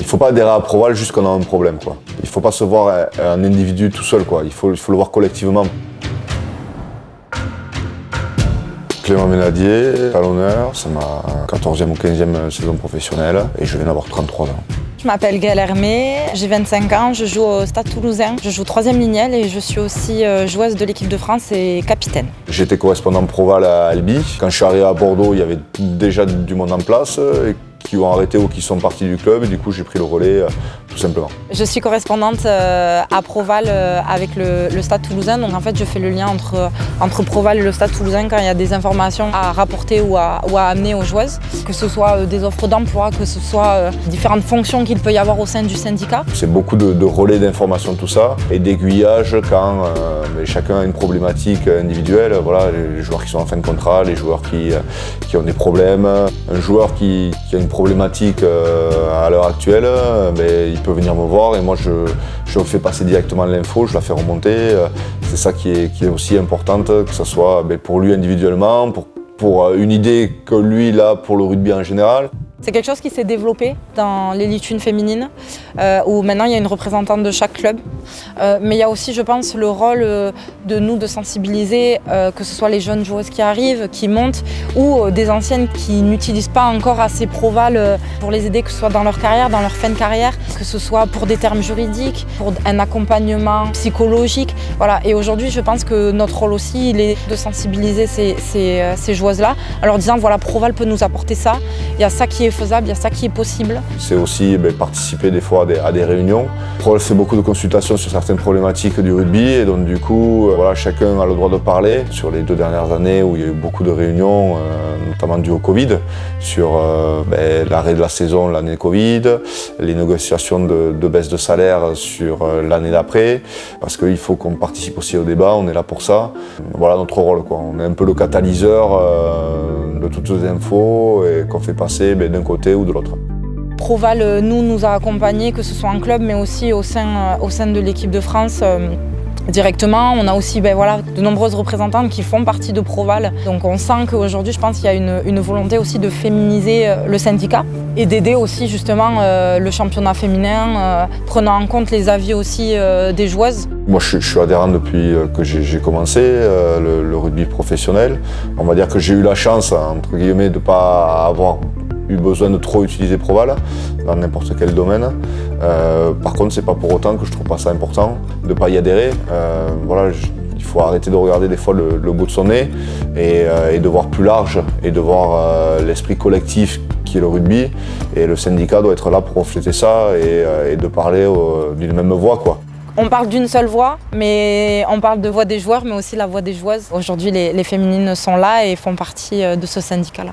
faut pas adhérer à Proval juste quand on a un problème, quoi. Il faut pas se voir un individu tout seul, quoi. Il faut le voir collectivement. Clément Ménadier, talonneur, c'est ma 14e ou 15e saison professionnelle et je viens d'avoir 33 ans. Je m'appelle Gaëlle Hermé, j'ai 25 ans, je joue au Stade Toulousain. Je joue 3e lignelle et je suis aussi joueuse de l'équipe de France et capitaine. J'étais correspondant Proval à Albi. Quand je suis arrivé à Bordeaux, il y avait déjà du monde en place qui ont arrêté ou qui sont partis du club et du coup j'ai pris le relais tout simplement. Je suis correspondante à Proval avec le Stade Toulousain, donc en fait je fais le lien entre Proval et le Stade Toulousain quand il y a des informations à rapporter ou à amener aux joueuses, que ce soit des offres d'emploi, que ce soit différentes fonctions qu'il peut y avoir au sein du syndicat. C'est beaucoup de relais d'informations, tout ça, et d'aiguillage quand chacun a une problématique individuelle. Voilà, les joueurs qui sont en fin de contrat, les joueurs qui ont des problèmes. Un joueur qui a une problématique à l'heure actuelle, il peut venir me voir et moi je fais passer directement l'info, je la fais remonter. C'est ça qui est aussi importante, que ce soit pour lui individuellement, pour une idée que lui il a pour le rugby en général. C'est quelque chose qui s'est développé dans l'élite 1 féminine, où maintenant il y a une représentante de chaque club. Mais il y a aussi, je pense, le rôle de nous de sensibiliser, que ce soit les jeunes joueuses qui arrivent, qui montent, ou des anciennes qui n'utilisent pas encore assez Proval pour les aider, que ce soit dans leur carrière, dans leur fin de carrière, que ce soit pour des termes juridiques, pour un accompagnement psychologique. Voilà. Et aujourd'hui, je pense que notre rôle aussi, il est de sensibiliser ces joueuses-là, en leur disant, voilà, Proval peut nous apporter ça, il y a ça qui est faisable, il y a ça qui est possible. C'est aussi participer des fois à des réunions. Proval fait beaucoup de consultations sur certaines problématiques du rugby et donc du coup, voilà, chacun a le droit de parler. Sur les 2 dernières années où il y a eu beaucoup de réunions, notamment dues au Covid, sur l'arrêt de la saison, l'année Covid, les négociations de baisse de salaire sur l'année d'après, parce qu'il faut qu'on participe aussi au débat, on est là pour ça. Voilà notre rôle, quoi. On est un peu le catalyseur de toutes les infos et qu'on fait passer d'un côté ou de l'autre. Proval nous a accompagnés, que ce soit en club mais aussi au sein de l'équipe de France directement. On a aussi de nombreuses représentantes qui font partie de Proval. Donc on sent qu'aujourd'hui, je pense qu'il y a une volonté aussi de féminiser le syndicat et d'aider aussi justement le championnat féminin, prenant en compte les avis aussi des joueuses. Moi je suis adhérent depuis que j'ai commencé le rugby professionnel. On va dire que j'ai eu la chance, entre guillemets, de ne pas avoir eu besoin de trop utiliser Proval dans n'importe quel domaine. Par contre, c'est pas pour autant que je trouve pas ça important de ne pas y adhérer. Il faut arrêter de regarder des fois le bout de son nez et de voir plus large et de voir l'esprit collectif qui est le rugby. Et le syndicat doit être là pour refléter ça et de parler d'une même voix, quoi. On parle d'une seule voix, mais on parle de voix des joueurs, mais aussi la voix des joueuses. Aujourd'hui, les féminines sont là et font partie de ce syndicat-là.